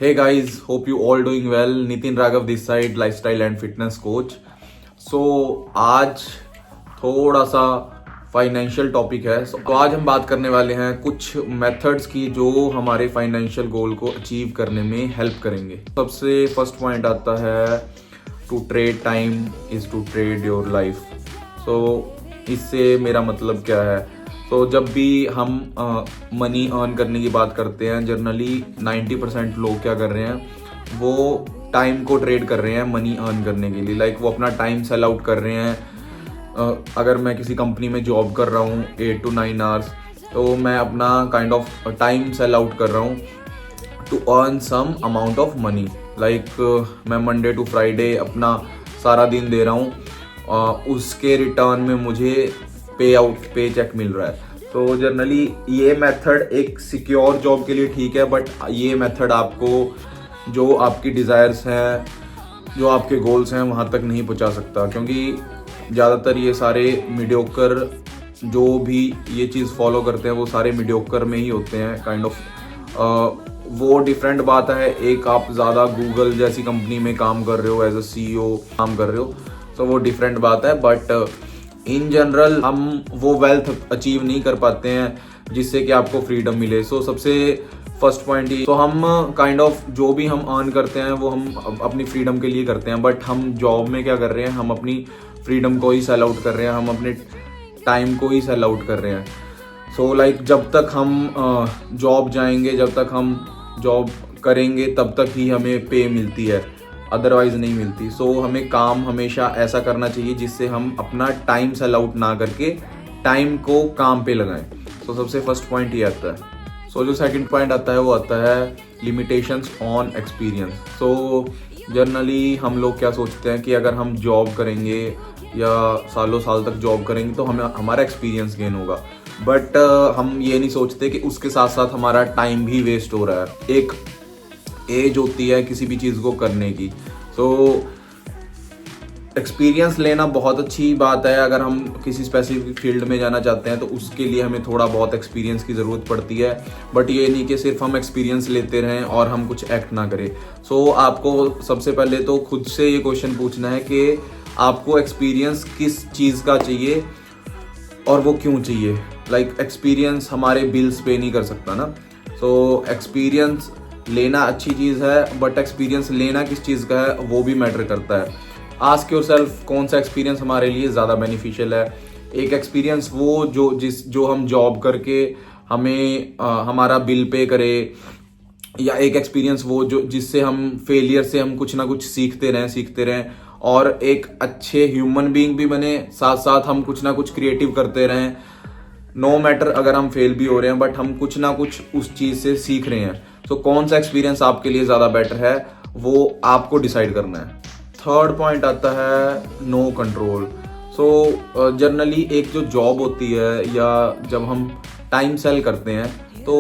Hey guys, hope you all doing well. Nitin Raghav this side, lifestyle and fitness coach. So आज थोड़ा सा financial topic है. तो आज हम बात करने वाले हैं कुछ मेथड्स की जो हमारे फाइनेंशियल गोल को अचीव करने में हेल्प करेंगे. सबसे फर्स्ट पॉइंट आता है to trade time is to trade your life. So इससे मेरा मतलब क्या है? तो जब भी हम मनी अर्न करने की बात करते हैं, जनरली 90% लोग क्या कर रहे हैं, वो टाइम को ट्रेड कर रहे हैं मनी अर्न करने के लिए. लाइक वो अपना टाइम सेल आउट कर रहे हैं. अगर मैं किसी कंपनी में जॉब कर रहा हूँ 8 to 9 आवर्स, तो मैं अपना kind of time sell out कर रहा हूँ to earn some amount of money. Like मैं मंडे टू फ्राइडे अपना सारा दिन दे रहा हूँ, उसके रिटर्न में मुझे पे चेक मिल रहा है. तो जनरली ये मेथड एक सिक्योर जॉब के लिए ठीक है, बट ये मेथड आपको जो आपकी डिज़ायर्स हैं, जो आपके गोल्स हैं, वहाँ तक नहीं पहुँचा सकता. क्योंकि ज़्यादातर ये सारे मीडियोकर जो भी ये चीज़ फॉलो करते हैं वो सारे मीडियोकर में ही होते हैं काइंड ऑफ. वो डिफरेंट बात है, एक आप ज़्यादा गूगल जैसी कंपनी में काम कर रहे हो, एज अ CEO काम कर रहे हो, तो वो डिफरेंट बात है. बट इन जनरल हम वो वेल्थ अचीव नहीं कर पाते हैं जिससे कि आपको फ्रीडम मिले. सो सबसे फर्स्ट पॉइंट ही, तो हम काइंड ऑफ जो भी हम अर्न करते हैं वो हम अपनी फ्रीडम के लिए करते हैं. बट हम जॉब में क्या कर रहे हैं, हम अपनी फ्रीडम को ही सेल आउट कर रहे हैं, हम अपने टाइम को ही सेल आउट कर रहे हैं. सो लाइक जब तक हम जॉब जाएंगे, जब तक हम जॉब करेंगे, तब तक ही हमें पे मिलती है, अदरवाइज नहीं मिलती. सो हमें काम हमेशा ऐसा करना चाहिए जिससे हम अपना टाइम सेल आउट ना करके टाइम को काम पे लगाएं. सो सबसे फर्स्ट पॉइंट ये आता है. सो जो सेकंड पॉइंट आता है वो आता है limitations on experience. So generally हम लोग क्या सोचते हैं कि अगर हम जॉब करेंगे या सालों साल तक जॉब करेंगे तो हमें हमारा एक्सपीरियंस गेन होगा. बट हम ये नहीं सोचते कि उसके साथ साथ हमारा टाइम भी वेस्ट हो रहा है. एक एज होती है किसी भी चीज़ को करने की. सो एक्सपीरियंस लेना बहुत अच्छी बात है. अगर हम किसी स्पेसिफिक फील्ड में जाना चाहते हैं तो उसके लिए हमें थोड़ा बहुत एक्सपीरियंस की ज़रूरत पड़ती है. बट ये नहीं कि सिर्फ हम एक्सपीरियंस लेते रहें और हम कुछ एक्ट ना करें. सो आपको सबसे पहले तो खुद से ये क्वेश्चन पूछना है कि आपको एक्सपीरियंस किस चीज़ का चाहिए और वो क्यों चाहिए. लाइक एक्सपीरियंस हमारे बिल्स पे नहीं कर सकता ना. सो एक्सपीरियंस लेना अच्छी चीज़ है, बट एक्सपीरियंस लेना किस चीज़ का है वो भी मैटर करता है. आस्क योरसेल्फ कौन सा एक्सपीरियंस हमारे लिए ज़्यादा बेनिफिशियल है. एक एक्सपीरियंस वो जो हम जॉब करके हमें हमारा बिल पे करे, या एक एक्सपीरियंस वो जो जिससे हम फेलियर से हम कुछ ना कुछ सीखते रहें और एक अच्छे ह्यूमन बीइंग भी बने, साथ साथ हम कुछ ना कुछ क्रिएटिव करते रहें. नो मैटर अगर हम फेल भी हो रहे हैं, बट हम कुछ ना कुछ उस चीज़ से सीख रहे हैं. तो कौन सा एक्सपीरियंस आपके लिए ज़्यादा बेटर है वो आपको डिसाइड करना है. थर्ड पॉइंट आता है नो कंट्रोल. सो जनरली एक जो जॉब होती है या जब हम टाइम सेल करते हैं तो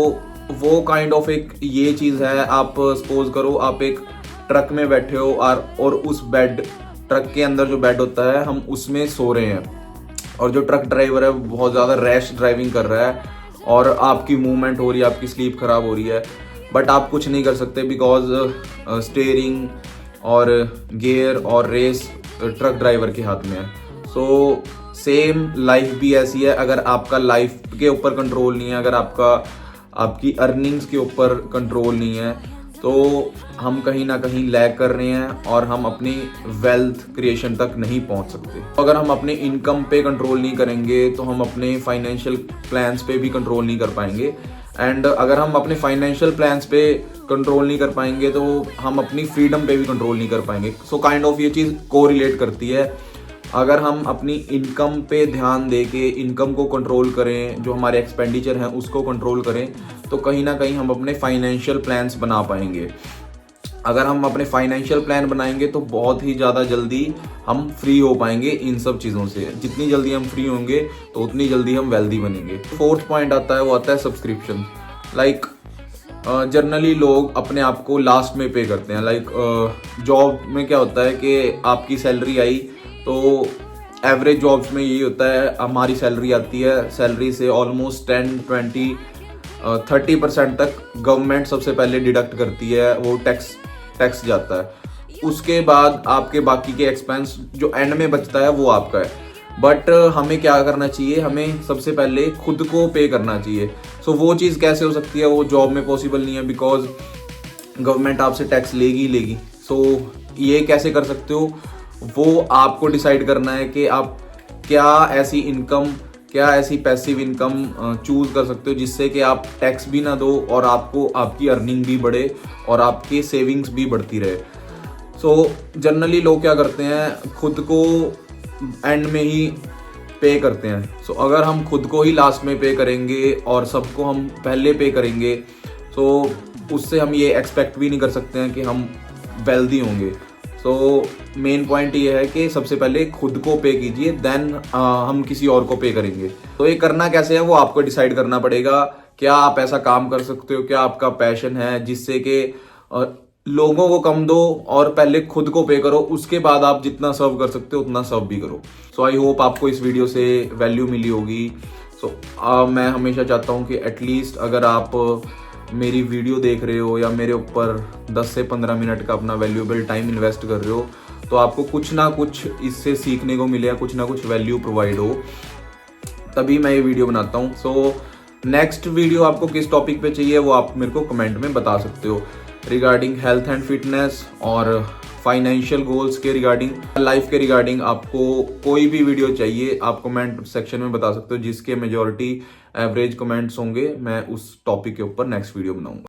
वो काइंड ऑफ एक ये चीज़ है. आप सपोज करो आप एक ट्रक में बैठे हो और उस ट्रक के अंदर जो बेड होता है हम उसमें सो रहे हैं, और जो ट्रक ड्राइवर है वो बहुत ज़्यादा रैश ड्राइविंग कर रहा है और आपकी मूवमेंट हो रही है, आपकी स्लीप खराब हो रही है. बट आप कुछ नहीं कर सकते बिकॉज स्टीयरिंग और गियर और रेस ट्रक ड्राइवर के हाथ में है. सो सेम लाइफ भी ऐसी है. अगर आपका लाइफ के ऊपर कंट्रोल नहीं है, अगर आपकी अर्निंग्स के ऊपर कंट्रोल नहीं है, तो हम कहीं ना कहीं लैग कर रहे हैं और हम अपनी वेल्थ क्रिएशन तक नहीं पहुंच सकते. अगर हम अपने इनकम पे कंट्रोल नहीं करेंगे तो हम अपने फाइनेंशियल प्लान्स पे भी कंट्रोल नहीं कर पाएंगे. एंड अगर हम अपने फाइनेंशियल प्लान्स पे कंट्रोल नहीं कर पाएंगे तो हम अपनी फ्रीडम पे भी कंट्रोल नहीं कर पाएंगे. सो काइंड ऑफ ये चीज़ कोरिलेट करती है. अगर हम अपनी इनकम पे ध्यान दे के इनकम को कंट्रोल करें, जो हमारे एक्सपेंडिचर हैं उसको कंट्रोल करें, तो कहीं ना कहीं हम अपने फाइनेंशियल प्लान्स बना पाएंगे. अगर हम अपने फाइनेंशियल प्लान बनाएंगे तो बहुत ही ज़्यादा जल्दी हम फ्री हो पाएंगे इन सब चीज़ों से. जितनी जल्दी हम फ्री होंगे तो उतनी जल्दी हम वेल्दी बनेंगे. फोर्थ पॉइंट आता है वो आता है सब्सक्रिप्शन. लाइक जनरली लोग अपने आप को लास्ट में पे करते हैं. लाइक जॉब में क्या होता है कि आपकी सैलरी आई तो एवरेज जॉब्स में यही होता है, हमारी सैलरी आती है, सैलरी से ऑलमोस्ट 10-20 30% तक गवर्नमेंट सबसे पहले डिडक्ट करती है, वो टैक्स जाता है। उसके बाद आपके बाकी के एक्सपेंस जो एंड में बचता है वो आपका है। बट हमें क्या करना चाहिए, हमें सबसे पहले खुद को पे करना चाहिए। सो वो चीज़ कैसे हो सकती है, वो जॉब में पॉसिबल नहीं है, बिकॉज गवर्नमेंट आपसे टैक्स लेगी ही लेगी। सो ये कैसे कर सकते हो, वो आपको डिसाइड करना है कि आप क्या ऐसी पैसिव इनकम चूज कर सकते हो जिससे कि आप टैक्स भी ना दो और आपको आपकी अर्निंग भी बढ़े और आपकी सेविंग्स भी बढ़ती रहे। सो जनरली लोग क्या करते हैं, खुद को एंड में ही पे करते हैं। सो अगर हम खुद को ही लास्ट में पे करेंगे और सबको हम पहले पे करेंगे, सो उससे हम ये एक्सपेक्ट भी नहीं कर सकते हैं कि हम वेल्दी होंगे। सो मेन पॉइंट ये है कि सबसे पहले खुद को पे कीजिए, देन हम किसी और को पे करेंगे। तो ये करना कैसे है वो आपको डिसाइड करना पड़ेगा। क्या आप ऐसा काम कर सकते हो, क्या आपका पैशन है जिससे कि लोगों को कम दो और पहले खुद को पे करो, उसके बाद आप जितना सर्व कर सकते हो उतना सर्व भी करो। सो आई होप आपको इस वीडियो से वैल्यू मिली होगी। सो मैं हमेशा चाहता हूँ कि एटलीस्ट अगर आप मेरी वीडियो देख रहे हो या मेरे ऊपर 10 से 15 मिनट का अपना वैल्यूएबल टाइम इन्वेस्ट कर रहे हो, तो आपको कुछ ना कुछ इससे सीखने को मिले, कुछ ना कुछ वैल्यू प्रोवाइड हो, तभी मैं ये वीडियो बनाता हूँ। सो नेक्स्ट वीडियो आपको किस टॉपिक पे चाहिए वो आप मेरे को कमेंट में बता सकते हो, रिगार्डिंग हेल्थ एंड फिटनेस और फाइनेंशियल गोल्स के रिगार्डिंग, लाइफ के रिगार्डिंग। आपको कोई भी वीडियो चाहिए आप कमेंट सेक्शन में बता सकते हो, जिसके मेजॉरिटी एवरेज कमेंट्स होंगे मैं उस टॉपिक के ऊपर नेक्स्ट वीडियो बनाऊंगा।